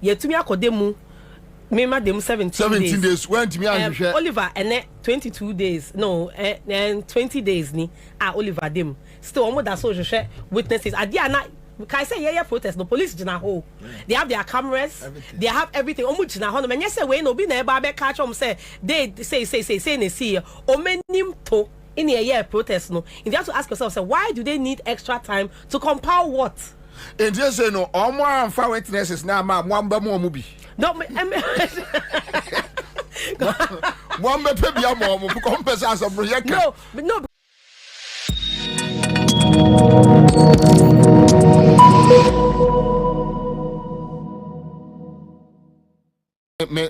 Yet to me akodemu. Me madam 17 days. When to me Oliver and 22 days. No, and 20 days ni. Oliver dem. Still almost that social share witnesses. Adiana. Can I say yeah protest? No police jina ho. They have their cameras. Everything. They have everything. Omu jina ho. No man say we no be na eba be catch say they say ne see. Omenim to in a year protest no. And you have to ask yourself, say why do they need extra time to compile what? And just say no. Omo amfa witnesses na ma mwamba mo mubi. No, one baby, I'm because as a project. No, but no.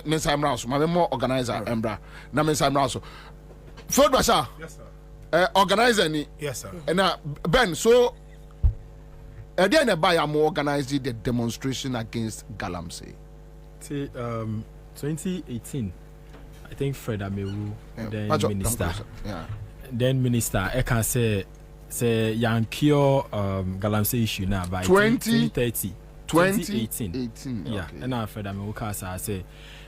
Miss I'm Rouse, my more organizer, Embra. Now, Miss I'm Rouse. Third Basha. Yes, sir. Organizer, yes, sir. And Ben, so again, I'm organizing the demonstration against Galamsey. 2018, I think Fred Amewu, then minister. Yeah. Then minister, I can say Yankio Galamsey issue now by 2030. 2018. Yeah, okay. And now Fred Amewu can say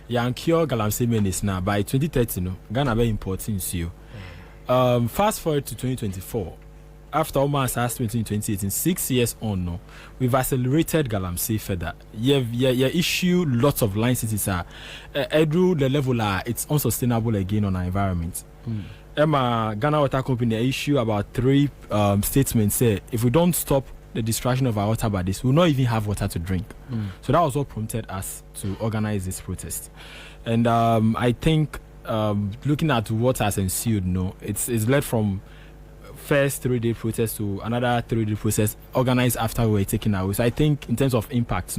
Yankio Galamsey minister now by 2030. No, Ghana be important to you. Fast forward to 2024. After almost last 2018, 6 years on, no, we've accelerated Galamsey further. You issue lots of licenses. Edu the level it's unsustainable again on our environment. Emma Ghana Water Company issue about 3 statements. Say if we don't stop the destruction of our water bodies, we'll not even have water to drink. So that was what prompted us to organize this protest. And I think looking at what has ensued, no, it's led from first 3-day protest to another 3-day protest organized after we were taken away. So I think in terms of impact,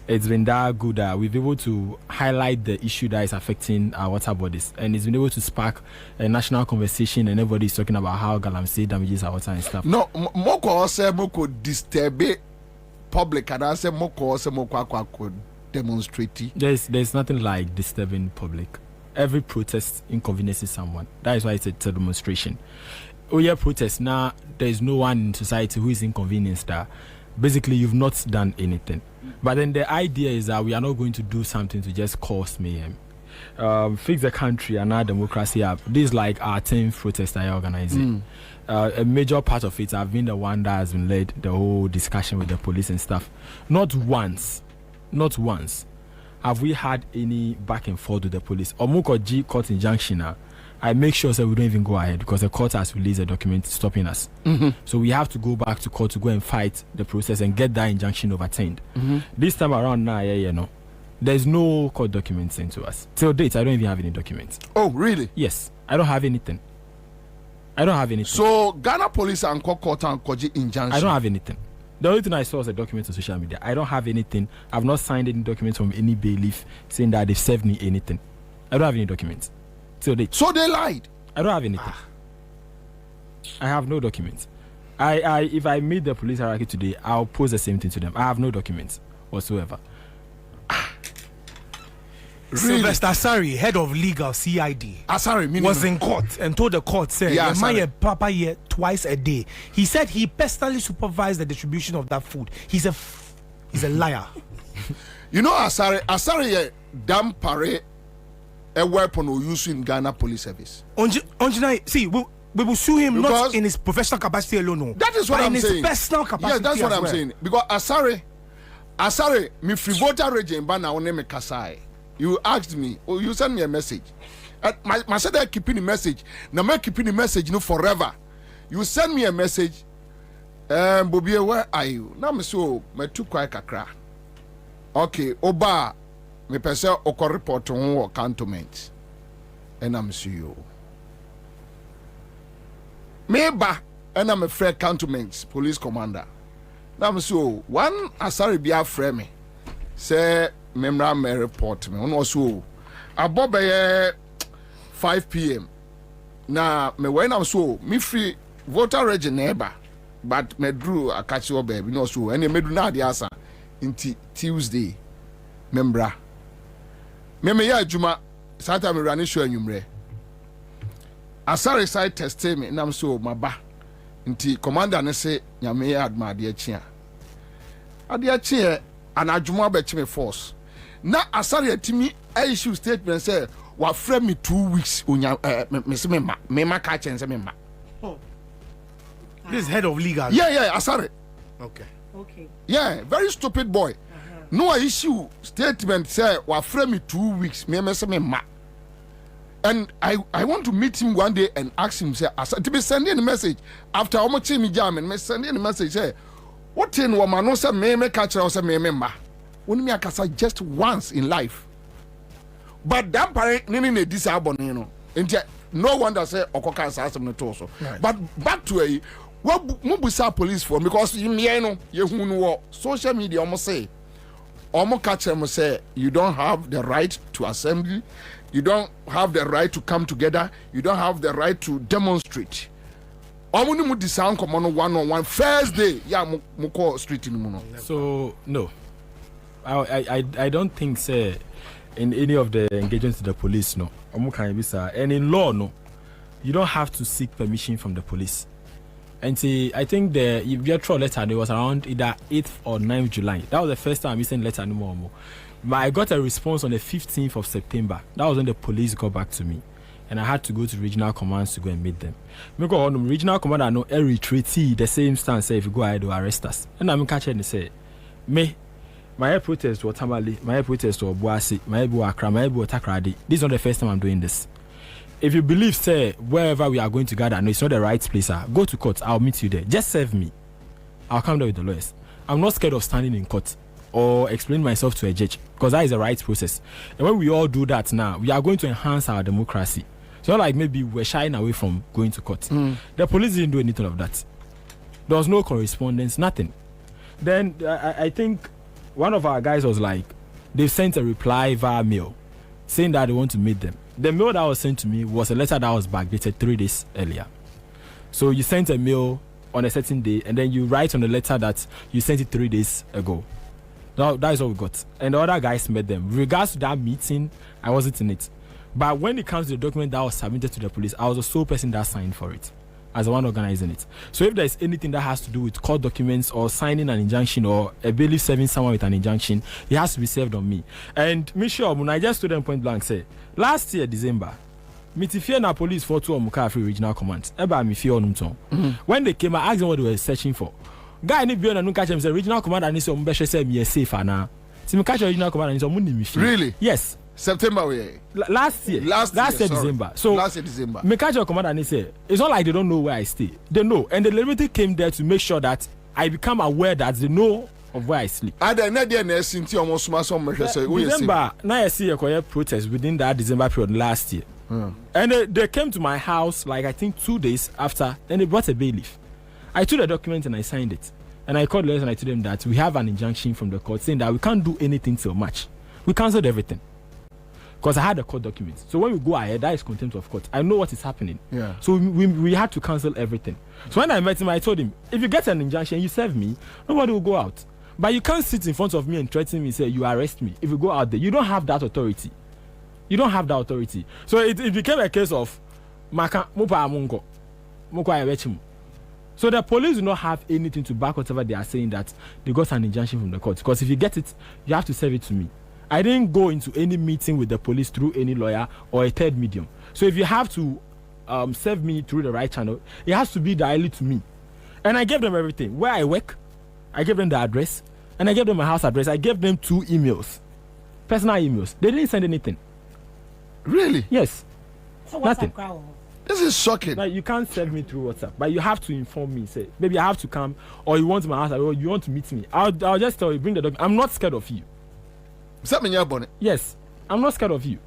it's been that good that we've been able to highlight the issue that is affecting our water bodies, and it's been able to spark a national conversation, and everybody's talking about how Galamsey damages our water and stuff. No, moko say moko disturb public, and I say moko could demonstrate. There's nothing like disturbing public. Every protest inconveniences someone. That is why it's a demonstration. Oh yeah, protest now. There is no one in society who is inconvenienced. Basically, you've not done anything. But then the idea is that we are not going to do something to just cause mayhem. Fix the country and our democracy up. This is like our 10th protest I organizing. A major part of it, I've been the one that has been led the whole discussion with the police and stuff. Not once have we had any back and forth with the police. Omuko G court injunction. I make sure that we don't even go ahead because the court has released a document stopping us. So we have to go back to court to go and fight the process and get that injunction overturned. This time around now, there's no court documents sent to us. Till date, I don't even have any documents. Oh, really? Yes. I don't have anything. So Ghana police and court and Koji injunction. I don't have anything. The only thing I saw was a document on social media. I don't have anything. I've not signed any documents from any bailiff saying that they've served me anything. I don't have any documents. So they lied. I don't have anything. I have no documents. If I meet the police hierarchy today, I'll pose the same thing to them. I have no documents whatsoever. Really? Sylvester Asari, head of legal CID, Asari was in court and told the court, said, Papa here twice a day. He said he personally supervised the distribution of that food. He's a liar. You know, Asari damn pare a weapon we use in Ghana police service. See, we will sue him because not in his professional capacity alone. That is what I'm saying. In his personal capacity. Yes, that's what I'm saying. Because Asari, me free voter region, but now name Kasai. You asked me, or you sent me a message. My said I keeping the message. Now me keeping the message, forever. You send me a message. Bobby, where are you? Now me so me too quiet kakra. Okay, Oba. Me pese oko report on cantonment. And I'm see you. Meba and I'm a fair cantonment police commander. Now I'm so one Asari be a friend me. Say memra me report me. Also about 5 p.m. Now me when I'm so me free voter region neighbor, but me drew a catch your baby no so and me do na the answer into Tuesday membra. Me ya juma sata me rani show anwumre. Asari side test me na so maba. Nti commander ne say nyame ya adma ade achia. Ade achia anadwuma be chime force. na asari etimi issue statement say wa frame me 2 weeks onya me se me ma ka chen se me ma. This is head of legal. Yeah, asari. Okay. Yeah, very stupid boy. No issue statement say wa frame me 2 weeks me se me ma. And I want to meet him one day and ask him, say, to be sending a message after almost me jam and me sending a message, say, what in woman no say me catch or say me member. When me akasa just once in life. But that parent nini disable, you know. And no wonder say okoka assassin no torso. But back to a what mubusa police for because you know you social media almost say almost catch them say you don't have the right to assembly. You don't have the right to come together. You don't have the right to demonstrate. Omuni mu disound komono one-on-one first day. Yeah, muko street in muno. So no, I don't think say in any of the engagements with the police no. And in law no, you don't have to seek permission from the police. And see, I think the virtual letter it was around either 8th or 9th July. That was the first time I sent letter no more. But I got a response on the 15th of September. That was when the police got back to me. And I had to go to regional commands to go and meet them. Because on the regional command, I know a retreatee, the same stance, say if you go ahead to arrest us. And I'm catching and say, me, my protest to Tamale, my protest to Obuasi, my Akra, my Takradi. This is not the first time I'm doing this. If you believe, say, wherever we are going to gather, no, it's not the right place, go to court, I'll meet you there. Just serve me. I'll come there with the lawyers. I'm not scared of standing in court or explain myself to a judge because that is the right process. And when we all do that now, we are going to enhance our democracy. So not like maybe we're shying away from going to court. The police didn't do anything of that. There was no correspondence, nothing. Then I think one of our guys was like, they sent a reply via mail saying that they want to meet them. The mail that was sent to me was a letter that was backdated 3 days earlier. So you sent a mail on a certain day and then you write on the letter that you sent it 3 days ago. That is what we got. And the other guys met them. With regards to that meeting, I wasn't in it. But when it comes to the document that was submitted to the police, I was the sole person that signed for it, as the one organizing it. So if there's anything that has to do with court documents or signing an injunction or a bailiff serving someone with an injunction, it has to be served on me. And me sure, when I just stood them point blank, say, last year, December, Mitifia na police for 2 Mukafi regional command. When they came, I asked them what they were searching for. Guy ni biona no catch him say regional commander ni so mbehwe say me safe ana. See me catch regional commander ni so mo ni me feel. Really? Yes. September we. Last year December. So last year December. Me catch your commander ni say it's not like they don't know where I stay. They know and the limited came there to make sure that I become aware that they know of where I sleep. Ada na dey na sinti almost some measure say we December na I see a protest within that December period last year. And they came to my house like I think 2 days after and they brought a bailiff. I took the document and I signed it. And I called lawyers and I told them that we have an injunction from the court saying that we can't do anything till March. We cancelled everything. Because I had the court documents. So when we go ahead, that is contempt of court. I know what is happening. Yeah. So we had to cancel everything. So when I met him, I told him, if you get an injunction, you serve me, nobody will go out. But you can't sit in front of me and threaten me and say, you arrest me. If you go out there, you don't have that authority. You don't have that authority. So it became a case of, so the police do not have anything to back whatever they are saying that they got an injunction from the court. Because if you get it, you have to serve it to me. I didn't go into any meeting with the police through any lawyer or a third medium. So if you have to serve me through the right channel, it has to be directly to me. And I gave them everything. Where I work, I gave them the address, and I gave them my house address. I gave them 2 emails, personal emails. They didn't send anything. Really? Yes. So nothing. This is shocking. Like, you can't serve me through WhatsApp, but you have to inform me. Say, maybe I have to come, or you want my house, or you want to meet me. I'll just tell you, bring the document. I'm not scared of you. Is that mean you're bonnet? Yes, I'm not scared of you.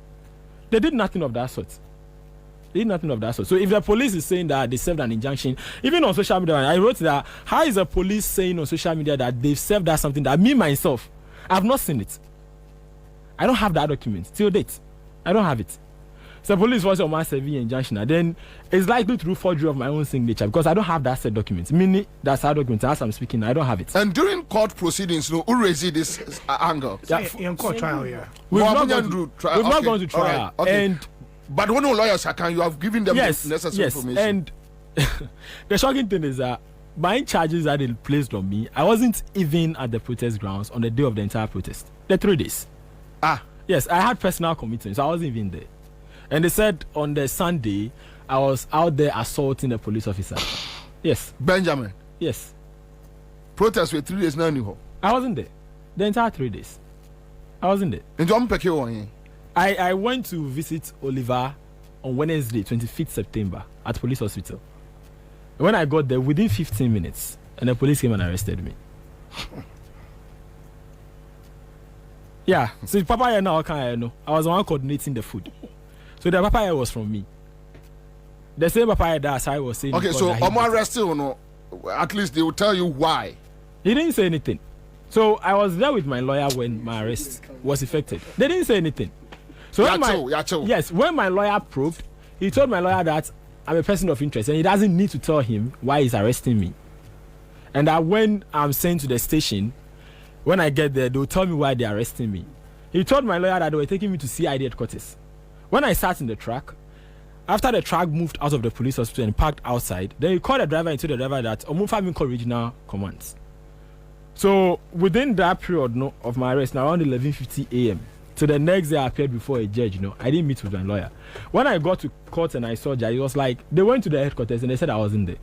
They did nothing of that sort. So if the police is saying that they served an injunction, even on social media, I wrote that, how is the police saying on social media that they've served that something that me myself, I've not seen it. I don't have that document till date. I don't have it. So police was on my serving injunction, then it's likely through forgery of my own signature because I don't have that said document. Meaning that's our document. As I'm speaking, I don't have it. And during court proceedings, who raised this angle? Yeah, in court trial, yeah. We've not gone to trial. Right. Okay. And but when no lawyers can you have given them the necessary information? And the shocking thing is that my charges that they placed on me, I wasn't even at the protest grounds on the day of the entire protest. The 3 days. Yes, I had personal commitments. I wasn't even there. And they said on the Sunday, I was out there assaulting a police officer. Yes. Benjamin. Yes. Protests were 3 days now. I wasn't there. The entire 3 days. I wasn't there. And I went to visit Oliver on Wednesday, 25th September, at police hospital. When I got there, within 15 minutes, and the police came and arrested me. Yeah, so Papa now I know. I was the one coordinating the food. So the Papa was from me. The same Papa that I was saying. Okay, so I'm arrested or no? At least they will tell you why. He didn't say anything. So I was there with my lawyer when my arrest was effected. They didn't say anything. So when my lawyer probed, he told my lawyer that I'm a person of interest and he doesn't need to tell him why he's arresting me. And that when I'm sent to the station, when I get there, they'll tell me why they're arresting me. He told my lawyer that they were taking me to CID headquarters. When I sat in the truck, after the truck moved out of the police hospital and parked outside, then he called the driver and told the driver that Omunfa called regional commands. So within that period of my arrest, around 11:50 a.m., so the next day I appeared before a judge, I didn't meet with my lawyer. When I got to court and I saw judge, it was like, they went to the headquarters and they said I wasn't there.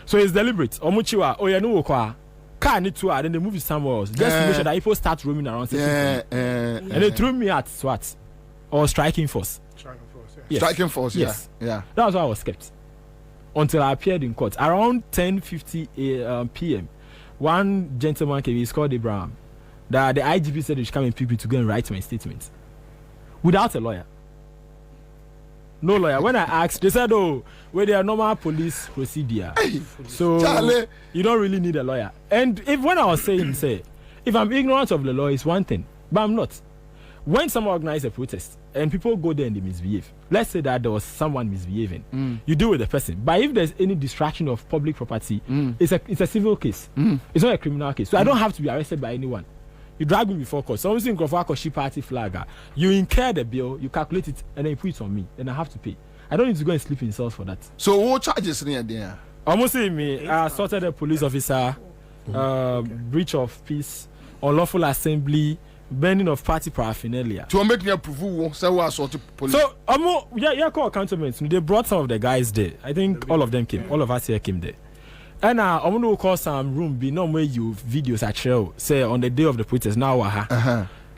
So it's deliberate. Omuchiwa, car need to then they move somewhere else. Just to make sure that people start roaming around. And they threw me at SWAT or striking force. Yes. Striking force, yes. Yeah. That was why I was kept. Until I appeared in court. Around 10:50 p.m., one gentleman came, he's called Abraham. The IGP said he should come and pick me to go and write my statement. Without a lawyer. No lawyer. When I asked, they said, oh, well, they are normal police procedure. So Charlie, you don't really need a lawyer. And when I was saying, if I'm ignorant of the law, it's one thing. But I'm not. When someone organizes a protest and people go there and they misbehave, let's say that there was someone misbehaving, you deal with the person. But if there's any distraction of public property, it's a civil case. It's not a criminal case. So I don't have to be arrested by anyone. You drag me before court. So I'm saying party flag. You incur the bill, you calculate it, and then you put it on me. Then I have to pay. I don't need to go and sleep in cells for that. So what charges near there? Almost me. I assaulted a police officer, breach of peace, unlawful assembly, burning of party paraphernalia. To make me approve, so I assaulted police. So call cantonments. They brought some of the guys there. I think all of them came. All of us here came there. And I'm going to call some room be no way you videos at show say on the day of the protest now.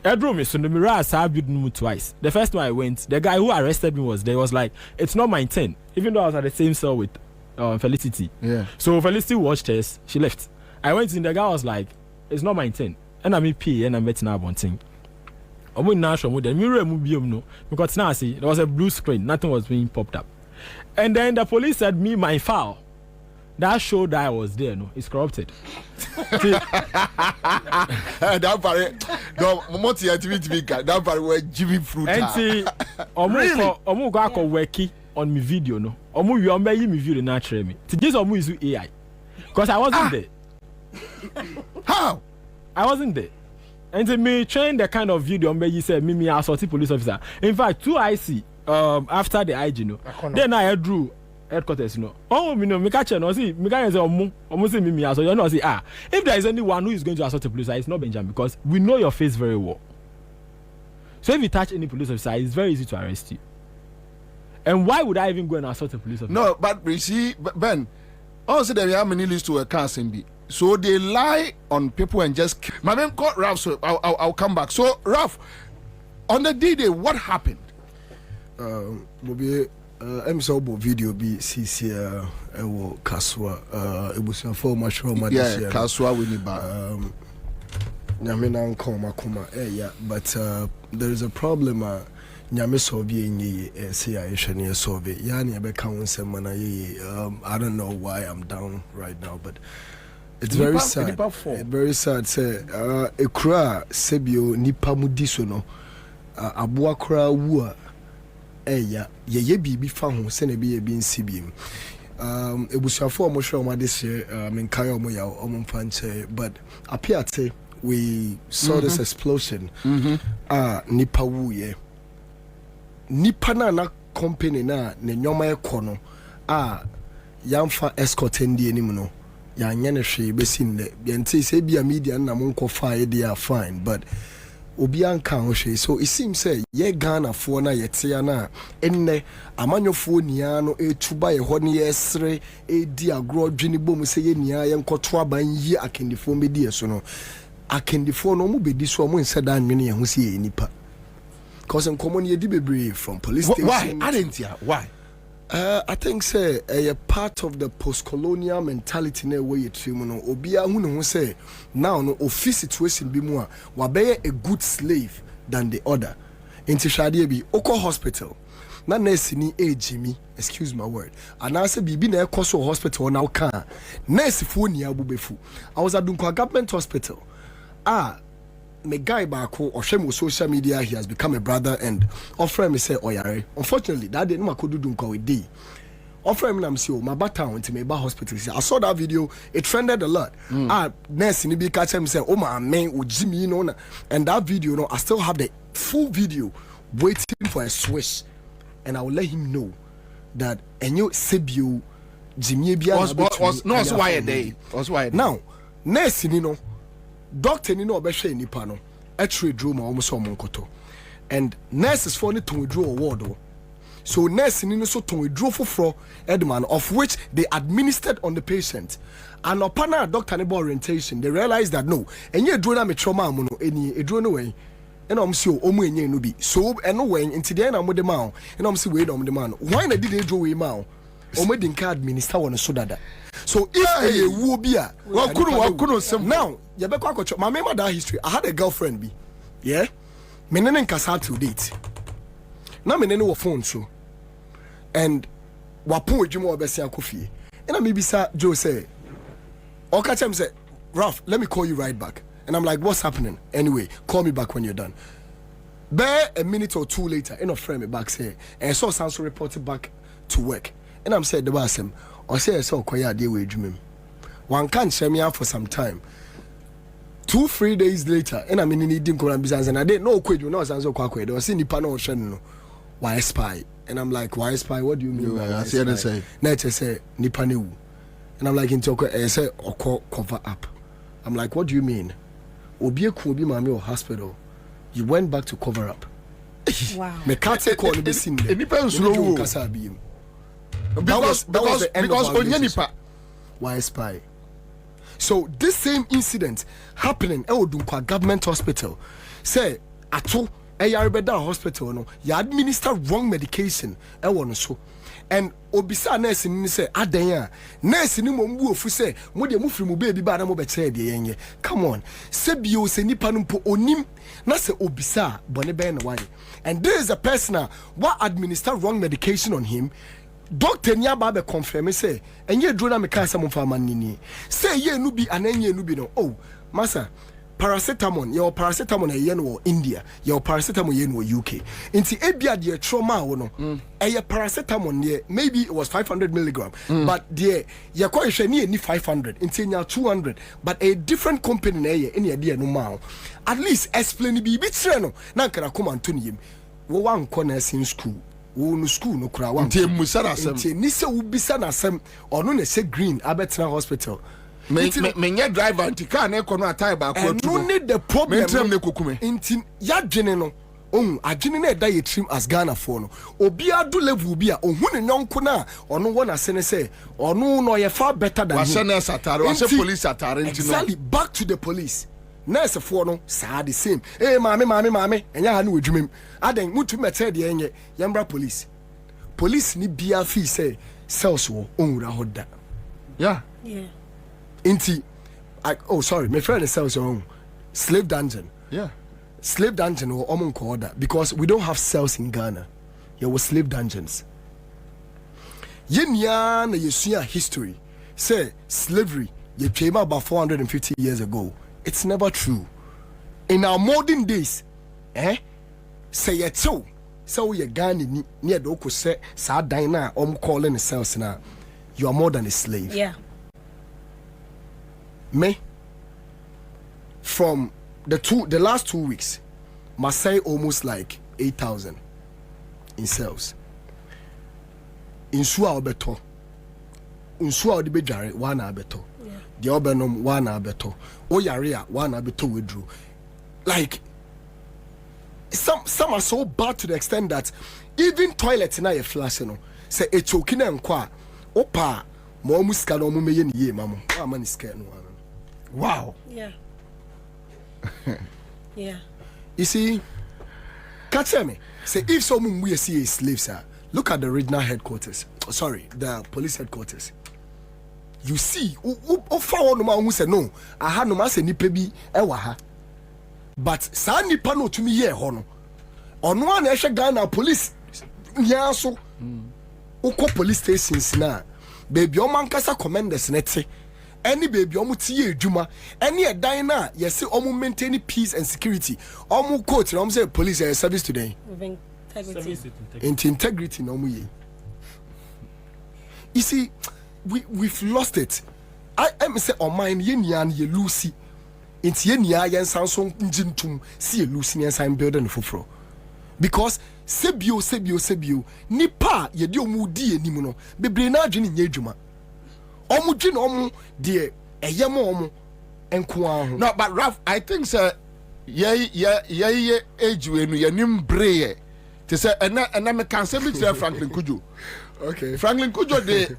Room is on the mirror. I built twice. The first time I went, the guy who arrested me was there. Was like, it's not my turn, even though I was at the same cell with Felicity. Yeah. So Felicity watched us. She left. I went in. The guy was like, it's not my turn. And I'm P and I'm betting out one thing. I'm going now show the mirror no because now see there was a blue screen. Nothing was being popped up. And then the police said me my file. That showed that I was there, it's corrupted. That part, no, Monty activity, that part where Jimmy fruit. And see, Omu go worky on me video, no. Omu you me video naturally me. To just Omu use AI, because I wasn't there. How? I wasn't there. And to me train the kind of video you said me assaulted police officer. In fact, 2 IC after the IG, then I drew. Headquarters, me catch no see me can say almost see me so you know say if there is anyone who is going to assault a police officer, it's not Benjamin because we know your face very well. So if you touch any police officer, it's very easy to arrest you. And why would I even go and assault a police officer? No, but you see, Ben, also there are many lists to a council. So they lie on people and just. My name called Ralph, so I'll come back. So Ralph, on the D-Day, what happened? I'm so video be CC ewo kaswa ebusia for mashoma this year. Kaswa winiba. Nyame na nkoma kuma yeah, but there is a problem nyame solve ye say I shane solve yani ebe kan nsem na ye I don't know why I'm down right now, but it's very sad. Very sad say ekura sebio nipa mudiso no aboa kra wu a ye bibi fa ho se na bi ye bi nsibiem ebusuafo omo hwe omo this year menkai omo ya omo mfanche, but apiate we saw this explosion nipa wu ye nipa na company na ne nyoma ekono yamfa escort ndi enim no ya nya ne hwe besin le yente se bia media na monko fa ye dia fine, but obi anka ho hwe. So it seems say ye Ghana fo na yete na enne amanyofo nia no etuba ye ho ne yesre edi agro dwene bom se ye nia ye nkoto aban yi akendifo medi eso no akendifo no mu bedi so mo nseda anwene ye ho se ye nipa cause nkomo ne yedi bebre from police station. Why? Why? I think say a part of the post-colonial mentality na way you treat no obia hu ne ho say now no office situation bi mu a wabeye a good slave than the other. Inti shade bi oko hospital na nurse ni ejimi, excuse my word, and I say bibi na ekoso hospital na uka nurse fo ni abubefu. I was at Dunkwa government hospital. Me guy back or shame social media, he has become a brother and offer me say oyare. Unfortunately, that day no could do with D. Offer me say my baton went to me hospital. I saw that video, it trended a lot. Nurse in the catch him say, oh my man with Jimmy, and that video, I still have the full video waiting for a swish, and I will let him know that and you Sebio Jimmy was why a day. Now, nurse doctor ni no obehwe nipa no etre draw ma omo so monkoto and nurses for ni ton draw award so nurse ni no so ton draw foforo edman of which they administered on the patient and upon our doctor ni orientation they realized that no enye draw na me trauma mo no eni edro no way ena om si omo enye no bi so eno wen nti de na mo de ma ena om si we na om de ma no why na did they draw we ma omo din ka administer won so dada so if a wo bi a wakunu sem now you be kwa kocho my remember that history. I had a girlfriend be yeah me nene nkasa to date na me nene wo phone so and wapo adwuma obesi akofie and me bisa Joe say o catch him say Ralph, let me call you right back. And I'm like, what's happening? Anyway, call me back when you're done. Bare a minute or two later, in a frame me back say and so sounds reported back to work. And I'm saying the boss him or say so kwaya dey we adwuma. One can't share me out for some time. 2-3 days later, and I'm in needing Koran business, and I didn't know quid, you know, Sanso Kwakwe. There was in the panel ocean, why spy? And I'm like, why spy? What do you mean? I see what say. Nature say, Nipanu. And I'm like, in Toko, I say, or cover up. I'm like, what do you mean? Obie Kubi Mami or hospital. You went back to cover up. Wow. Me can't take all the scene. It depends on who. Because Onyenipa. Why spy? So this same incident happening at Odunkwa Government Hospital. Say ato Eyarbeda Hospital no, you administer wrong medication. So and obisa nurse ni say adanya nurse ni mo mbu ofu say mo de mo firi mo baby ba na mo be che de yenye. Come on. Say bio se nipa no mpo onim na say obisa bone be na why. And there is a person what administer wrong medication on him. Doctor Nyaba be confirm say enye dro na me ka asem fa man ni say ye nu bi ananye nu bi no oh massa paracetamol your paracetamol ye no India your paracetamol ye no UK inti ebia de trauma wo no eye paracetamol ne maybe it was 500 milligram but there ye ko hwe ne ni 500 inti nya 200 but a different company na ye ene de no ma at least explain bi tire no na nkara koma antoni yim wo wan ko na sin school no school no kura wan nti musa na asem nti ni se ubisa na asem ono na se green abetra hospital me nye driver nti car na ekono atai ba ko tu no need the problem mentram ne kokume nti ya dwene no adwene na da ye trim as Ghana for no obi adu level bi a ohun ne nyonko na ono wona se ne se ono no ye far better than wa se na satare wa se police atare nti no exactly back to the police nurse for no sa the same mame enya ha na wedwumem adan mutu mete de enye yambra police ni bia fi say cells wo onwura hoda yeah inti sorry my friend is cells on slave dungeon slave dungeon or omonko order because we don't have cells in Ghana. There were slave dungeons. Yenya na yesua history say slavery ye came about 450 years ago. It's never true. In our modern days, say ye so ye Ghana ni near the oko say sa dan na calling the cells na you are more than a slave. Yeah. Me from the last 2 weeks, must say almost like 8,000 in cells. In Sua Beto, in Sua de Bejare, 1 abeto. The Obenum 1 abeto. Oyaria 1 abeto withdrew. Like some are so bad to the extent that even toilet na ye flush no say e choki na nkwa opa mo musika no mo meye ni ye mamo wa man is no. Wow. Yeah. Yeah. You see, catch me. Say if someone we see slaves, sir, look at the regional headquarters. Sorry, the police headquarters. You see, o fa no man who say no, aha no man say nipa bi e wa ha. But sa nipa no to me here ho no. Ono an e hwe Ghana police nya so. Uko police stations na. Baby o man kasa commanders nete. Any baby omu tiye adwuma any edan na yesi omu maintain peace and security omu court na omu say police service today integrity na omu ye. You see, we've lost it. I say on mine ye nian ye lucy inti ye nia yen sanso njintum si ye lucy yen san building foforo because sebio nipa ye di omu di enim no bebre na adwene nya adwuma omu dwene omu de eyem omu enko ahu. No, but Ralph, I think sir ye age we no ye nim breye te say na me can say me Franklin Kujo. Okay. Franklin Kujo de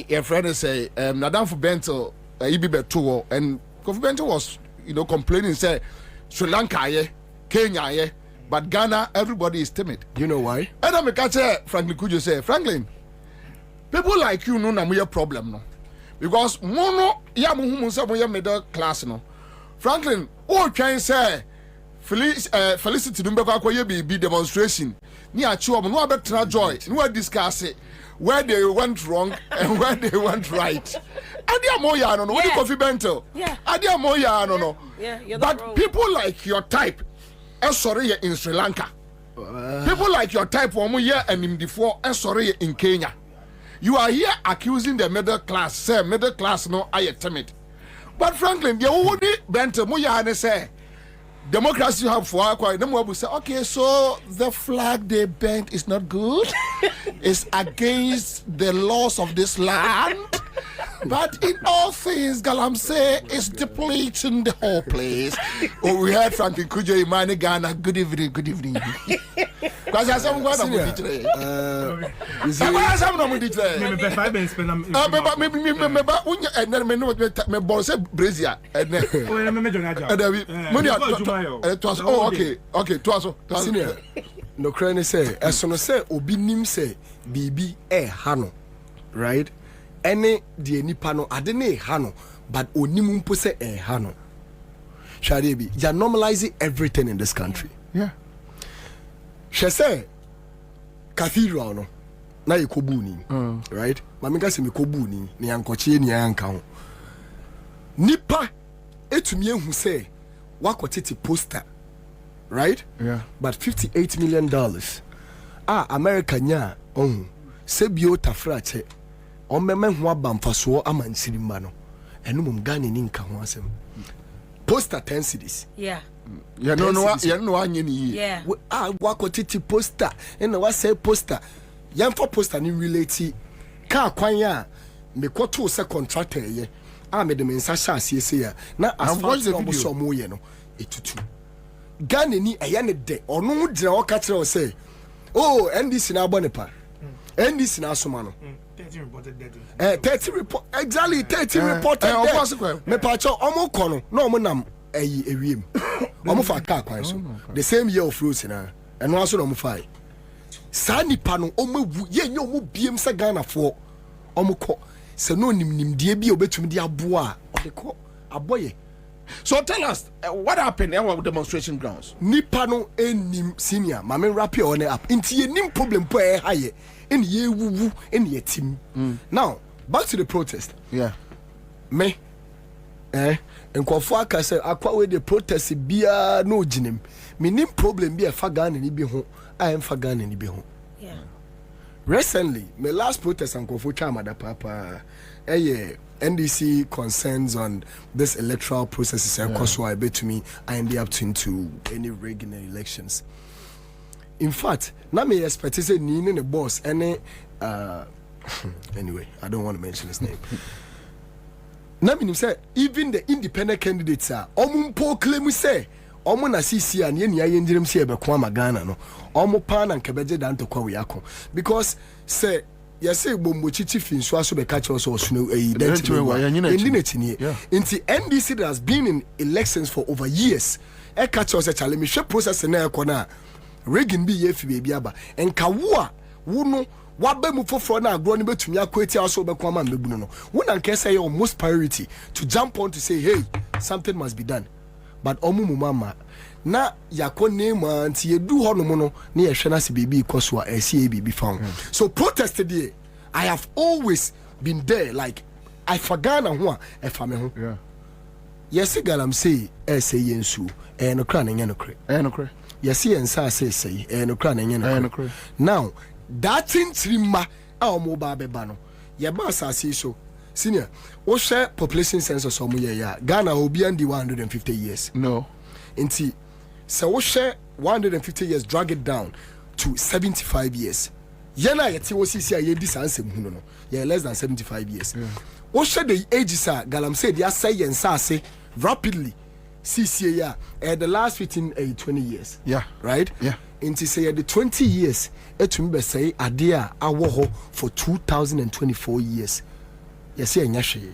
a friend say Nadam for Bento ibi beto and Kofi Bento was complaining say Sri Lanka ye, Kenya ye, but Ghana everybody is timid. You know why? And I me catch Franklin Kujo say Franklin, people like you no na mo problem no. Because mono ya mo hu say mo middle class no. Franklin, o twan say Felicity no be kwa be demonstration. Ni achi o no abetra joy. No discuss it where they went wrong and where they went right. Adia mo ya no no. What Kofi Bento? Yeah. Adia mo ya no no. Yeah, you're but wrong. people like your type sorry in Sri Lanka. People like your type omo here and in the sorry in Kenya. You are here accusing the middle class. Say middle class no I timid. But Franklin, you would Bento mo ya say democracy have for quite them will say, okay, so the flag they bent is not good. It's against the laws of this land. But in all things, Galamsey is depleting the whole place. Oh, we heard Franklin Kujo Imani Ghana. Good evening, good evening. Because I said, I'm going to betray. I said, I'm going to betray. Me boss Brazil. Oh, okay. Senior. No crane say, as soon as say, obi nim say, bibi hano, right? Any the nipano adene hano, but onimu mpo say hano. Sharibi, you're normalizing everything in this country. Yeah. She say, cathedral no, na yekobuni, right? Mamika se mekobuni, ni yankochie ni yanka ho. Nipa etumi ehu say, wakotete poster. Right? Yeah. But $58 million. America nya sebio tafrache. Omeme ho abamfaso amansiri ma no. Enu mum Ghana ni nka ho asem. Poster 10 cedis. Yeah. Yeah, no anye ni. Yeah. Wakotiti poster. Ena wa say poster. Yamfa poster ni relate ka kwan ya me kwoto se contractor ye. Me de mensa sha asiese ya. Na asfaw the video so mo ye no. Etutu. Ghana ni ne de ono dira o ka kire o say oh NDC na abonipa NDC na asoma no 13 reported dead. 30 report exactly 30 reported dead. Me pa cho omo kono na omo nam ayi ewiem omo fa car kwan so the same year of fruits na eno aso na omo fa sa nipa no omo wu ye nya omo biem sa Ghana fo omo ko se no nim die bi obetumi di aboa o de ko aboye. So tell us what happened at our demonstration grounds. Nipa no enim senior mame rap on the app inti enim problem po e haye en ye wuwu en ye tim. Now back to the protest. Yeah. Me nkofo aka say akwa we the protest bia no ginem me nim problem bi e fa Ghana ni bi ho I am fa Ghana ni bi ho. Yeah. Recently my last protest nkofo twa amada papa NDC concerns on this electoral processes so I bet to me I end up into any regular elections. In fact, now me expect to say ni the boss any anyway, I don't want to mention his name. Now me say even the independent candidates are omumpo claim say omo na sisi an ye nia yendirim se ebeko ama Ghana no omo pa na nkebeje dan to kwa we akọ because say yesi bombo chichi finso aso be catch us osuno identity nti NDC that has been in elections for over years e catch us a challenge me process na ekọ na Reagan bi ye fi bebi aba enka wo a wo no waba mu foforo na agro ni betumi akweti aso be kwa ma mbebunu no wo na nke say your most priority to jump on to say hey something must be done but omu mama na yakone ma nti edu ho no mo no na ye hwe na se bebi ikoso a ese bebi found so protest there I have always been there like I forgot na ho a e fa me ho yes galam say say yensu no kra na nya no kre yes yensa say no kra na nya no kre now that thing trimma a omo ba beba no ye ba asase so senior wo share population census omo ye ya Ghana obi andi 150 years no nti so wo share 150 years drag it down to 75 years yana yeti wo sisi a ye di sansem hu no ye less than 75 years wo share the ages a galam say dia say yen sase rapidly sisi ya the last 20 years right nti say the 20 years etumi be say ade a awo ho for 2024 years yes enya hwe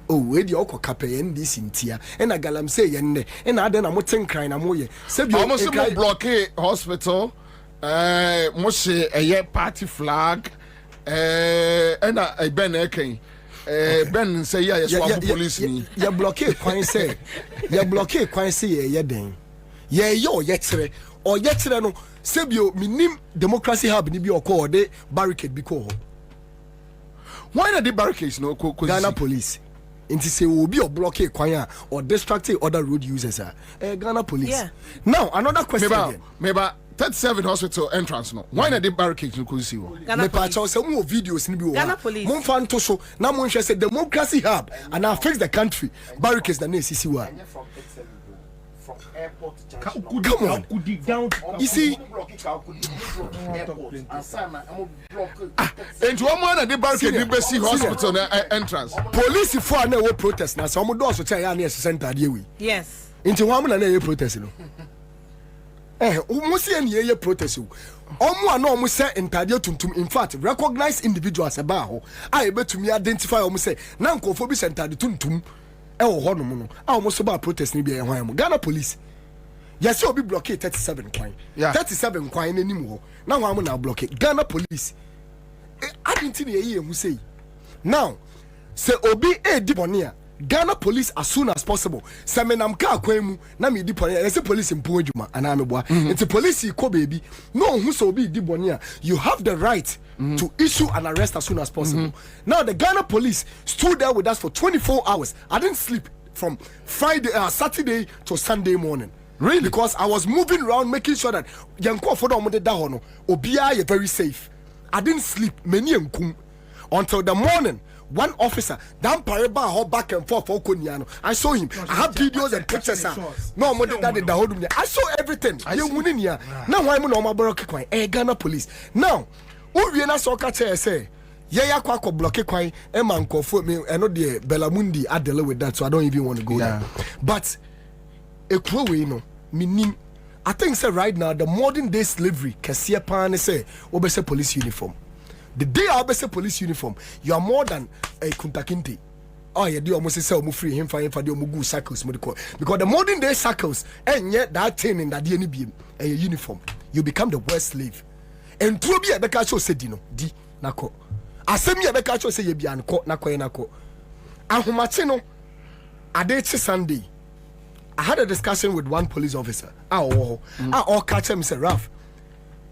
oh we di okọ kape NDC ntia na galam say ye nne na ade na motenkran na moye se bi almost mo block hospital mo se eye party flag na ben eken ben say ya yes wa police ni ya block kwan say ye den ye tere o ye tere no sebio minim democracy hub ni bi okọ de barricade bi ko ho why not the barricades no Ghana police inti say obi o block kwan a or distract other road users Ghana police now another question meba 37 hospital entrance no why not the barricades no ko see wo me pa cha say mo videos ni bi wo mo fan to so na mo hwe say democracy hub and I fix the country barricades na sisi wa from airport junction. Come on. You see, and one man at the barricade hospital entrance. Police for na we protest na some do so tell ya na center dey we. Yes. Into one man na ye protest no. Almost any ye protest. Omo ana omo say entade tuntum in fact recognize individuals aba ho. I betumi identify omo say na nkofo bi entade tuntum e wo ho no mo no. A omo so ba protest ni bi e hwan mo. Ghana police. Yes, obi blockade 37 kwan. 37 kwan na nim ho. Na hwan mo na blockade. Ghana police. I didn't know ye hu say. Now, say obi di bone a Ghana police as soon as possible. Say me nam ka kwan mu na me di bone a say police mpo adwuma ana me boa. It's police ko baby. No hu say obi di bone a you have the right to issue an arrest as soon as possible. Now the Ghana police stood there with us for 24 hours. I didn't sleep from Saturday to Sunday morning. Really? Because I was moving around making sure that yanko for the moment no obia you very safe. I didn't sleep many until the morning. One officer dan pareba ho back and forth for Konyano. I saw him. I have videos and pictures. No more that the hold me. I saw everything. Now why mo no maboroke kwan Ghana police. Now we na so ka say yeah, kwako block kwan e man kofo me eno de Belamundi I deal with that so I don't even want to go there. But we no minim I think say right now the modern day slavery kesiye pan say obese police uniform. The day obese police uniform you are more than a kuntakinte. Oh yeah, they almost say omo free him for the omugu circles because the modern day circles and yet that thing in that DNA a uniform you become the worst slave. And to be a beka show say dino di nako. Asemi a beka show say ye bi anko nako. Ahomache no ade Sunday I had a discussion with one police officer. I all catch him say Ralph.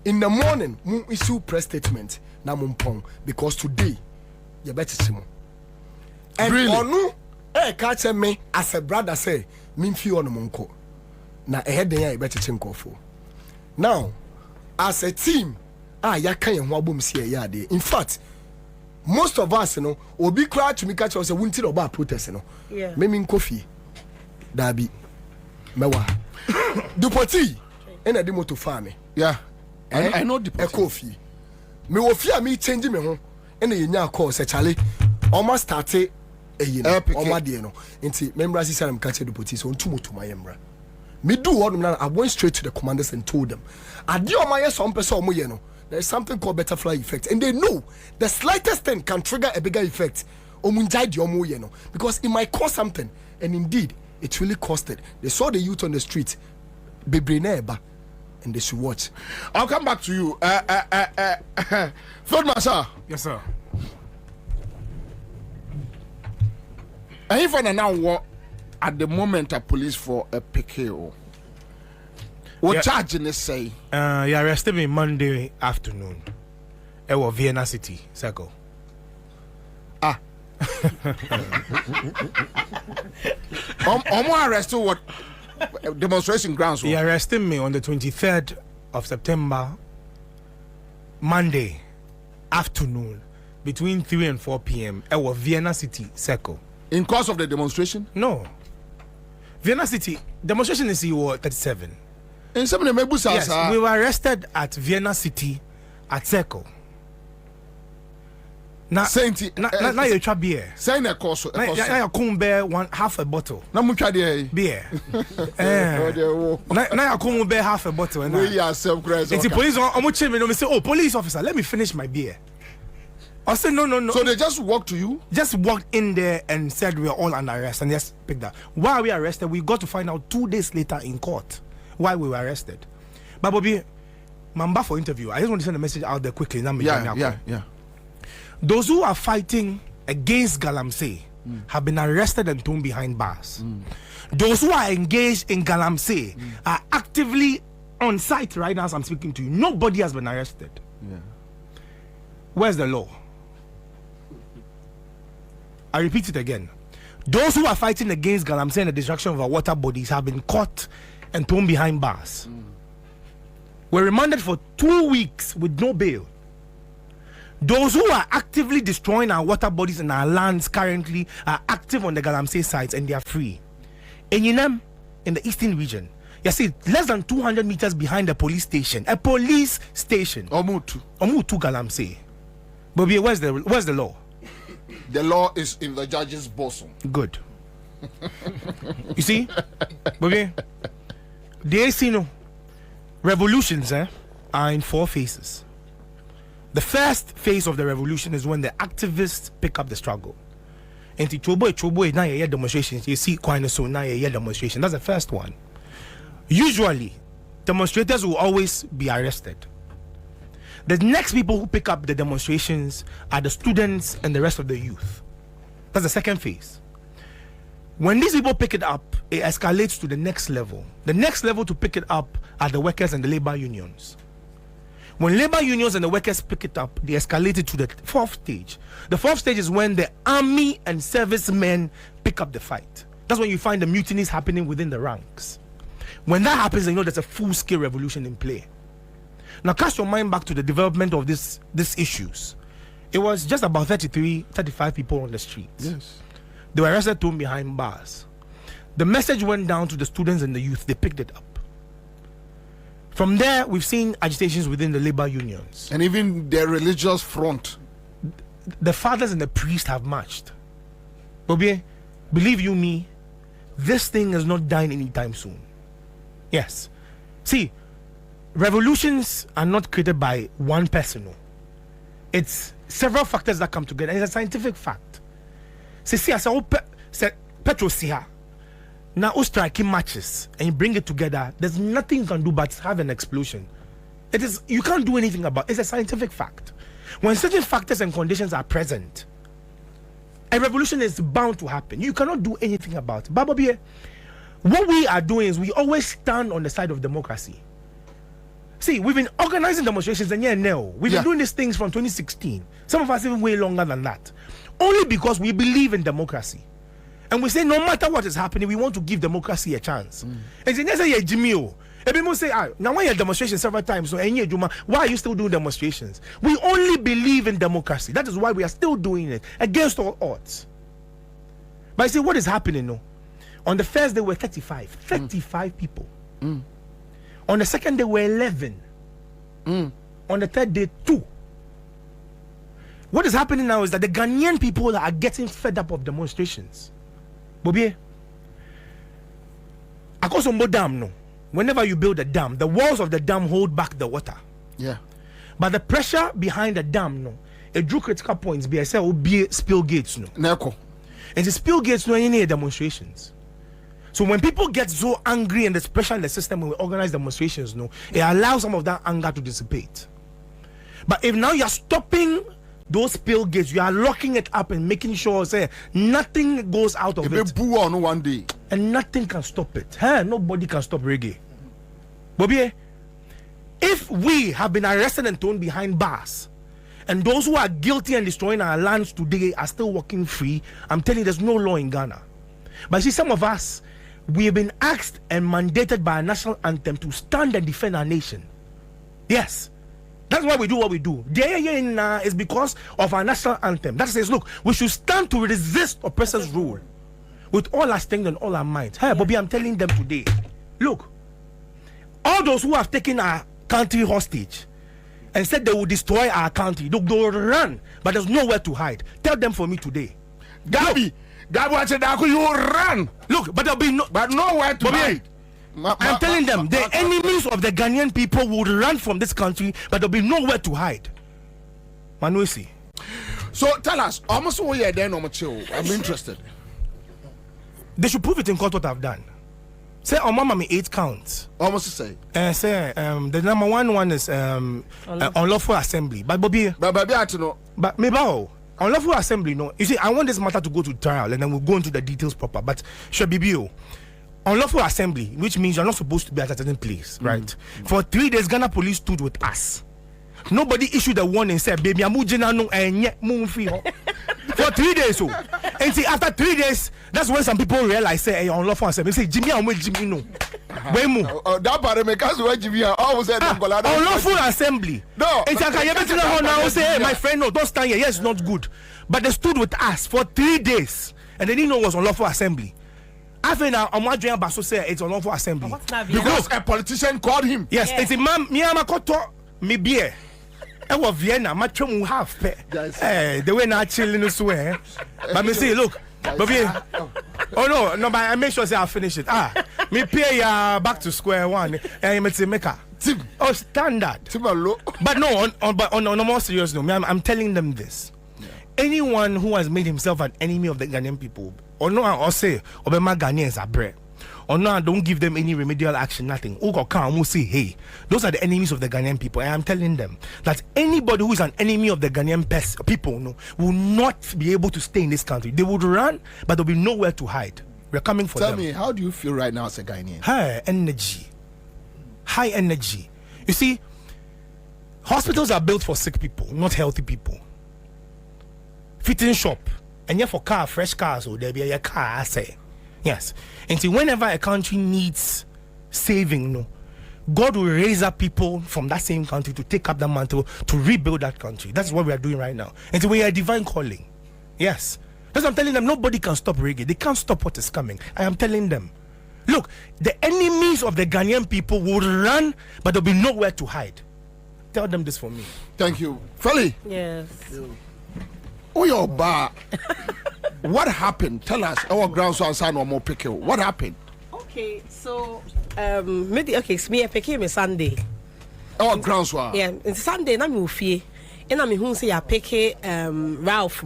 In the morning, we issue press statement na mumpong because today you better see mo. And onu catch me as a brother say me feel on monko. Na head then you better think of. Now, as a team, ya kan ho abom see ya dey. In fact, most of us obi cry to me catch us wunti oba protest Yeah. Me coffee. Dabi. Mewa Dupoti ena di moto farm I know Dupoti coffee me wo fi me change me ho ena yenya call say chale almost started o ma de no nti members say am catch Dupoti so ntu moto ma yemra Me do all them. I went straight to the commanders and told them, there's something called butterfly effect, and they know the slightest thing can trigger a bigger effect. Because it might cause something, and indeed it really caused it. They saw the youth on the street, and they should watch. I'll come back to you. Third Master. Yes, sir. And if I now what at the moment a police for a PKO, what charging they say? You arrested me Monday afternoon. It was Vienna City, circle. Arrested what demonstration grounds? He arrested me on the 23rd of September, Monday afternoon, between 3 and 4 p.m. It was Vienna City, circle. In course of the demonstration? No. Vienna City demonstration is 37. In some of the Yes, we were arrested at Vienna City at circle. Now you try beer. Saying a course. Now you come bear half a bottle. Now you try beer. Now you come bear half a bottle. And we are self-grace. It's the police. I'm say, oh, police officer, let me finish my beer. I said no. So they just walked to you? Just walked in there and said we are all under arrest and just picked that. Why we arrested? We got to find out 2 days later in court why we were arrested. But Bobby, Mamba for interview. I just want to send a message out there quickly. Yeah. Those who are fighting against Galamsey have been arrested and thrown behind bars. Those who are engaged in Galamsey are actively on site right now as I'm speaking to you. Nobody has been arrested. Yeah. Where's the law? I repeat it again. Those who are fighting against Galamsey and the destruction of our water bodies have been caught and thrown behind bars. We're remanded for 2 weeks with no bail. Those who are actively destroying our water bodies and our lands currently are active on the Galamsey sites and they are free. Enyinam, in the eastern region, you see, less than 200 meters behind the police station, a police station. Omutu Galamsey. Bobby, where's the law? The law is in the judge's bosom. Good. You see, Bobby, the revolutions are in 4 phases. The first phase of the revolution is when the activists pick up the struggle. And chobo na ye demonstrations. You see, quite so na ye demonstration. That's the first one. Usually, demonstrators will always be arrested. The next people who pick up the demonstrations are the students and the rest of the youth. That's the second phase. When these people pick it up, it escalates to the next level. The next level to pick it up are the workers and the labor unions. When labor unions and the workers pick it up, they escalate it to the 4th stage. The 4th stage is when the army and servicemen pick up the fight. That's when you find the mutinies happening within the ranks. When that happens, you know there's a full-scale revolution in play. Now cast your mind back to the development of these issues. It was just about 35 people on the streets. Yes. They were arrested, thrown behind bars. The message went down to the students and the youth. They picked it up. From there, we've seen agitations within the labor unions. And even their religious front. The fathers and the priests have marched. Bobby, believe you me, this thing is not dying anytime soon. Yes. See, revolutions are not created by one person. No. It's several factors that come together. And it's a scientific fact. See, as I petrol here. Now, striking matches and you bring it together, there's nothing you can do but have an explosion. You can't do anything about it. It's a scientific fact. When certain factors and conditions are present, a revolution is bound to happen. You cannot do anything about it. But what we are doing is we always stand on the side of democracy. See, we've been organizing demonstrations and we've been doing these things from 2016. Some of us even way longer than that. Only because we believe in democracy. And we say no matter what is happening, we want to give democracy a chance. And people say, now when you demonstrations several times, so why are you still doing demonstrations? We only believe in democracy. That is why we are still doing it against all odds. But I say, what is happening now? On the first day, were 35 people. On the second day, were 11. On the third day, 2. What is happening now is that the Ghanaian people are getting fed up of demonstrations. Bobby, Akosombo Dam, no. Whenever you build a dam, the walls of the dam hold back the water. Yeah. But the pressure behind the dam, no, it drew critical points. BSL will be spill gates, no. Neko. And the spill gates, no, any demonstrations. So when people get so angry and there's pressure in the system when we organize demonstrations, no, it allows some of that anger to dissipate. But if now you're stopping those spill gates, you are locking it up and making sure, say, nothing goes out of it. Boo on one day. And nothing can stop it. Huh? Nobody can stop reggae. Bobby, if we have been arrested and thrown behind bars, and those who are guilty and destroying our lands today are still walking free, I'm telling you, there's no law in Ghana. But see, some of us, we have been asked and mandated by a national anthem to stand and defend our nation. Yes. That's why we do what we do. The is because of our national anthem. That says, look, we should stand to resist oppressors' rule with all our strength and all our might. Hey, Bobby, I'm telling them today, look, all those who have taken our country hostage and said they will destroy our country, look, they will run, but there's nowhere to hide. Tell them for me today. Gabi, you run. Look, but there'll be nowhere to hide. I'm telling them, the enemies of the Ghanaian people would run from this country, but there'll be nowhere to hide. Manuisi. So tell us, almost all year then, I'm interested. They should prove it in court what I've done. Say, oh, mama, me 8 counts. Almost to say. Say, the number one is unlawful assembly. But Bobby, but I to know. But maybe unlawful assembly, no. You see, I want this matter to go to trial, and then we'll go into the details proper. But Shabibio, unlawful assembly, which means you're not supposed to be at a certain place, right? For 3 days, Ghana police stood with us. Nobody issued a warning and said, baby, I'm no for 3 days. So, and see, after 3 days, that's when some people realize, say, hey, unlawful assembly. Say, Jimmy, I'm with Jimmy, no. That part of me, because where Jimmy, always said, unlawful assembly. No. It's like, I say, hey, my friend, no, don't stand here. Yes, it's not good. But they stood with us for 3 days, and they didn't know it was unlawful assembly. After now, I'm not doing Basso say it's unlawful assembly. Because a politician called him. Yes, it's a man, me, I'm a koto, me beer. I was Vienna, my chum will have the way not chilling this way. But me say, look, Bobby. Oh no, but I make sure I'll finish it. Me pay back to square one. And me say, Meka. Oh, standard. But no, on a more serious note, I'm telling them this. Yeah. Anyone who has made himself an enemy of the Ghanaian people, or no, or say, Obama Ghanaians are bread. Or no, don't give them any remedial action, nothing. Who say, hey, those are the enemies of the Ghanaian people. And I'm telling them that anybody who is an enemy of the Ghanaian people will not be able to stay in this country. They would run, but there'll be nowhere to hide. We're coming for them. Tell me, how do you feel right now as a Ghanaian? High energy. High energy. You see, hospitals are built for sick people, not healthy people. Fitting shop. And yet for fresh cars, so there'll be a car, I say. Yes. And see, whenever a country needs saving, God will raise up people from that same country to take up the mantle to rebuild that country. That's what we are doing right now. And so we are divine calling. Yes. That's what I'm telling them. Nobody can stop reggae. They can't stop what is coming. I am telling them. Look, the enemies of the Ghanaian people will run, but there'll be nowhere to hide. Tell them this for me. Thank you. Feli. Yes. Oh, your bar. What happened? Tell us. Our grandson or more pickle. What happened? Okay, so maybe so me pick me Sunday. Our grandson. Yeah, it's Sunday na me ofie. And I who say I pick Ralph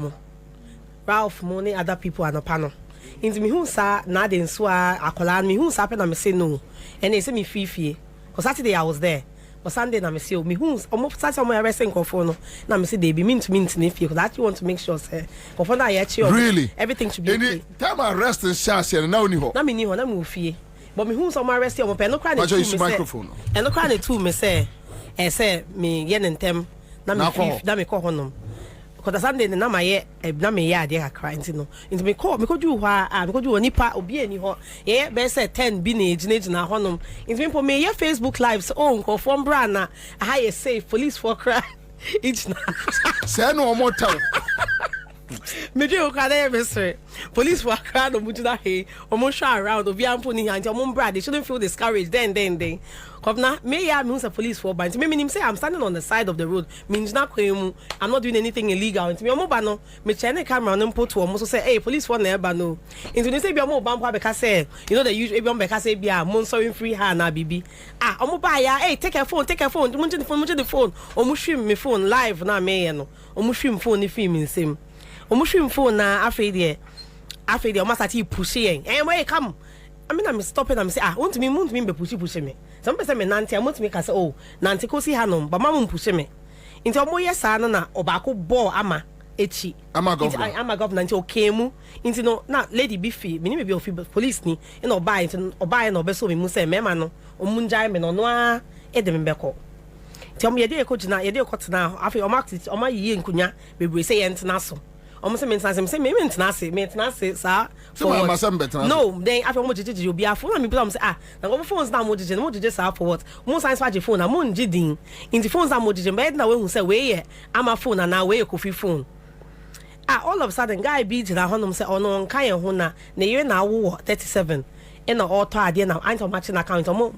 mo ne other people anopa no. Into me who sa na den so akola me who sa pe na me say no. And they say me fie. Cause Saturday I was there. But Sunday na me say me who almost Saturday me arresting confo no. Na me say they be mean to fie because I actually want to make sure say confo na ya chi really everything should be okay. Time arrest in Shasha na oni ho. Na me ni ho na me ofie. But me who some arrest you pe no cry na two me say. And no cry na two me say say me ye ntem na me fie na me call honom. Because Sunday na my na me ya dey cry no. Into me call do hwa me do onipa obi ani ho. Ye be say 10 bi na ejina honom. Into me for me your Facebook lives on confirm bra na high safe police for cry. Each na. Say no more time. Me do crowd mystery. Police were crowd of Mujina Hay, almost shot around of Yampuni and your mom brad. They shouldn't feel discouraged then. Governor, may I means a police for bands. Maybe him say I'm standing on the side of the road. Means not I'm not doing anything illegal. Into me mobile me channel camera and put to almost say, hey, police for never no. Into they say be more bumper because say, you know the usual be because say be a monster free hand na bibi. Ah, I'm mobile. Hey, take a phone. Munch the phone. Omushim me phone live na me no. Omushim phone if film in same. Omushim phone na afraid almost at you pushing. Hey, where come? I mean, I'm stopping. I'm saying, want me be pushing me. Some person me nanti. I want me say, oh, nanti ko si hanom, but mama pushing me. Into omo yesa na obako ball ama echi. Ama governor nanti okay mu. Into no na lady bifi. Me ni be police ni. Ino buy into obuy no beso me mu say me ma no. Omunjai me no noa ede me beko. Ti omo yede ko jina yede ko tena. Afi omo yiye nkunya bebre say yentena so. Almost say maintenance sir. So no, then after mo jiji obi afo na me put am say na go phones na mo jiji sir for what? Mo science watch phone na mo njidin. In the phones na mo jiji but na we hu say we ama phone na we kofi phone. All of a sudden guy be jina honom say ono nkan ye ho na ye na wo 37 e na auto ade na anto match na account omo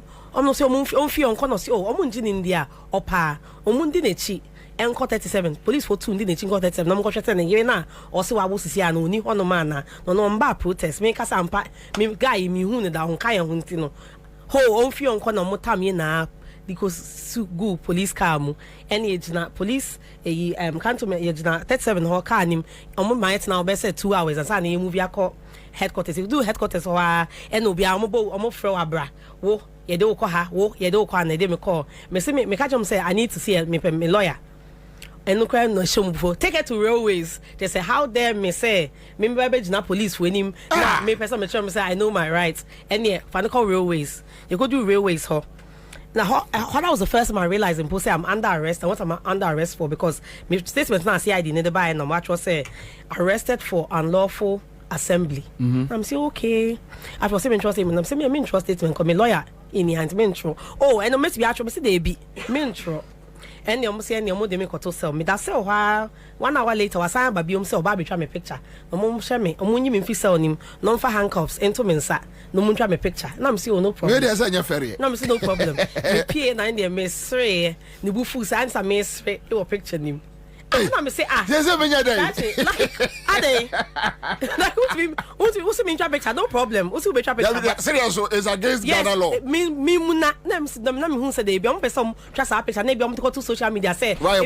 say omo fi on kono say omo njini ndia opa omo ndi na chi enko 37 police for 2 ndi na chinko 37 na mo hwete na ye na o se wa wo sisi ana oni hono ma na no mba protest me kasa ampa me guy mi hu ne da ho kan ye ho nti no ho on fi on kono mo tam ye na because go police car mu any ejina police can't me ejina 37 ho car nim omo ma yet na o be say 2 hours and say na move yakọ headquarters you do headquarters or and obi omo fro abra wo ye de ko ha wo ye de ko na de me call me say me catch am say I need to see me lawyer. And no crime no show before. Take it to railways. They say, how dare me say, me na police when him me person me say I know my rights. And yeah, find call railways. You go do railways ho. Now that was the first time I realized in say I'm under arrest. And what I'm under arrest for because my statement now CID need to buy and watch was say arrested for unlawful assembly. I'm saying okay. I was saying trust statement. I'm saying me trust statement because my lawyer in the hand me intro. Oh, and no must be actually say they be me intro. And you say any more de me koto sell me that sell 1 hour later was I baby say oba be try me picture no mo share me omunyi me fi sell nim no fa handcuffs into me nsa no mo try me picture na me say no problem we dey say nya ferry na me say no problem me pay na in me sre ni bu fu sa answer me sre e wo picture nim na me say say say me nya dey ade like who me try picture no problem who be try picture serious is against Ghana law me muna na me hu say dey be am person try sa picture na be am to social media say why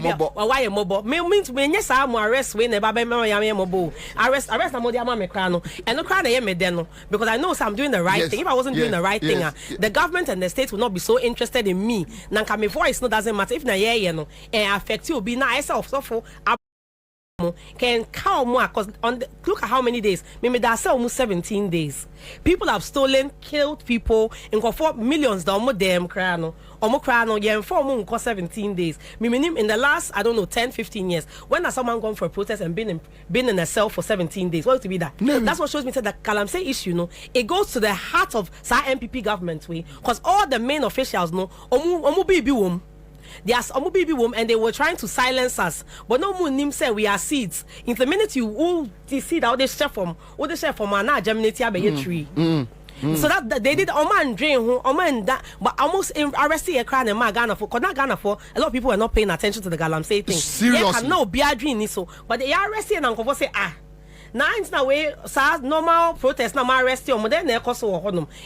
you mobile me nyɛ saa mo arrest we na ba me ya me mobo arrest na mo dia ma me kra no and no kra na ye me den no because I know so I'm doing the right thing. If I wasn't doing the right thing the government and the state will not be so interested in me na ka my voice no doesn't matter if na ye no affect you be na I self so can count more because look at how many days maybe that's almost 17 days people have stolen, killed people and got 4 millions the almost them crano yeah, 4 17 days in the last I don't know 10-15 years when has someone gone for a protest and been in a cell for 17 days what to be that that's what shows me that Galamsey issue no it goes to the heart of sa MPP government way because all the main officials know there's a baby woman and they were trying to silence us but no one nim say we are seeds in the minute you see that they share from na germinate be tree so that they did Oman drain Oman that but almost arrested a crime in Ghana for a lot of people were not paying attention to the Galamsey thing seriously no be a dream so but they arrested and go say now it's na way sa normal protest na ma arrest you then na cause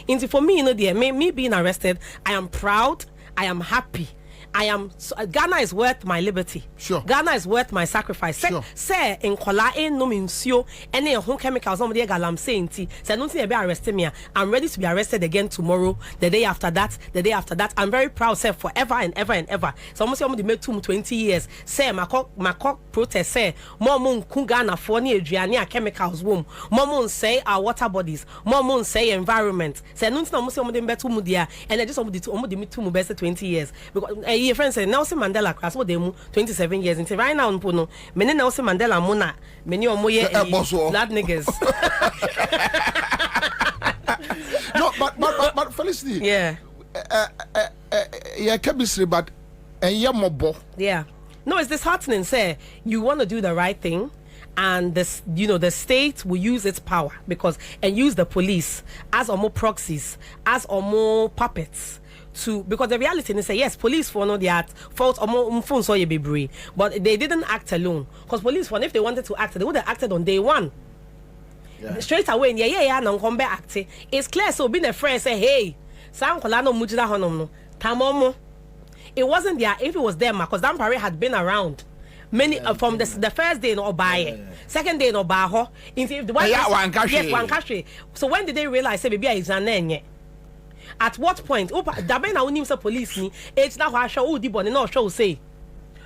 into for me you know there me being arrested I am proud I am happy Ghana is worth my liberty. Sure. Ghana is worth my sacrifice. Sure. Say in kola no minsio any home chemicals somebody Galamsey inti. Say don't think be arrested me. I'm ready to be arrested again tomorrow, the day after that. I'm very proud say forever and ever and ever. So almost somebody made 20 years. Say my protest say more moon Ghana for ni Adriania chemicals womb. More moon say our water bodies. More moon say environment. Say no think almost somebody better mudia and I just somebody to almost me 20 years because your friend said Nelson Mandela class what they 27 years into right now no many Nelson Mandela mona many or more blood niggas no but Felicity yeah chemistry but yeah no it's disheartening say you want to do the right thing and this, the state will use its power and use the police as more proxies, as more puppets. Because the reality is, yes, police for no their fault or more phone so be, but they didn't act alone. Because police, if they wanted to act, they would have acted on day one. Yeah. Straight away, no come back acting. It's clear. So being a friend say, hey, Sam Kolano Mujida Honomo, Tamomo. It wasn't there. If it was them, because that parade had been around. Many from the first day no buy, second day no buy her. Yes, one country. So when did they realize say baby is an enye? At what point? Dabe na unim sa police ni. It's now how show di boni no show say.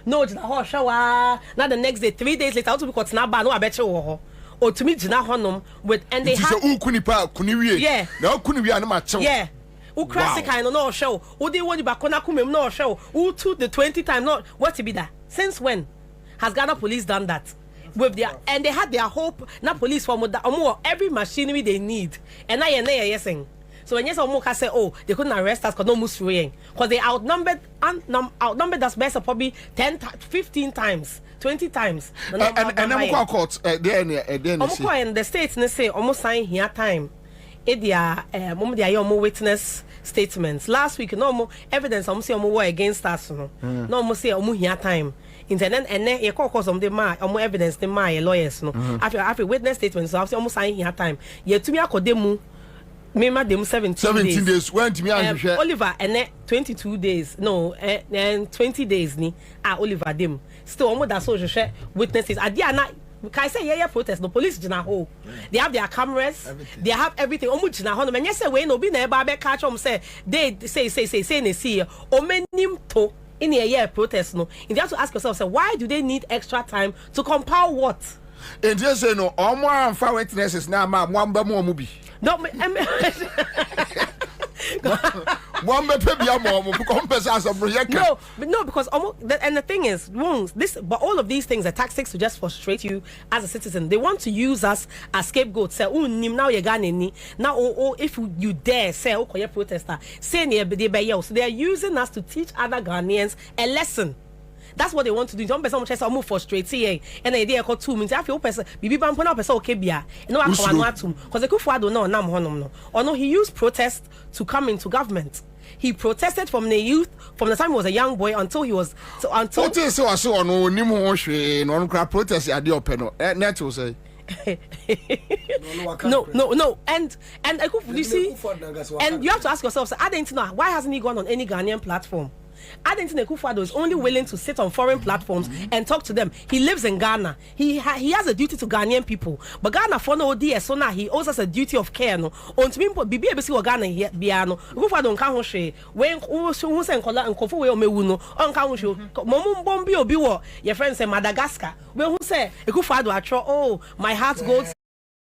No, it's now show now the next day, 3 days later, also because na ba no abetche wo. Or to me jina honom with and they have kuniwie. Yeah. Na kuniwie na ma chew. Yeah. Who classic kind no show. Who they want back na kumem no show. Who took the 20 time not what to be that? Since when has Ghana police done that? With their and they had their hope na police for more every machinery they need. And now you're so when you say, oh, they couldn't arrest us because no muslim, because they outnumbered us best probably 10, 15 times, 20 times. And I'm court then the states they say almost sign here time. They more witness statements. Last week, no more evidence almost more against us. No more say here time. Internet and then you call cause of the more evidence the my lawyers after witness statements. So almost sign here time. Yet to me I could Mema them 17 days. When to me Oliver and 22 days. No, and 20 days ni. Oliver them. Still almost that social share witnesses. Adiana I say yeah protest no police jina ho. They have their cameras, they have everything. Almost jina ho. No men say we no be na ba catch say they say ne see o menim to in a year protest no. And you have to ask yourself say why do they need extra time to compile what? And just say no all more witnesses now ma mwamba mo mubi. No, no, because and the thing is, but all of these things are tactics to just frustrate you as a citizen. They want to use us as scapegoats. Say, oh, now you're gonna now, if you dare say, oh, you're protester, say, so they are using us to teach other Ghanaians a lesson. That's what they want to do. Some person say move frustrate and idea called 2 minutes. I feel person bibi bam pona person okay bia. No akwa no atum because the Kufuor no nam honom no. Or no, he used protest to come into government. He protested from the youth from the time he was a young boy until he was until so no nim ho hwe no kra protest ade open no net will say no and you see and you have to ask yourself I didn't know why hasn't he gone on any Ghanaian platform? I didn't think Kufuor is only willing to sit on foreign platforms and talk to them. He lives in Ghana. He has a duty to Ghanaian people. But Ghana for no DS so now he owes us a duty of care no. On to me bibi ebesi wo Ghana here biano. Kufuor don kan ho hwe. When who say nkola nkofo we o mewu no. On kan ho hwe. Momu bombi obi wo your friend say Madagascar. We who say Kufuor do atro oh my heart goes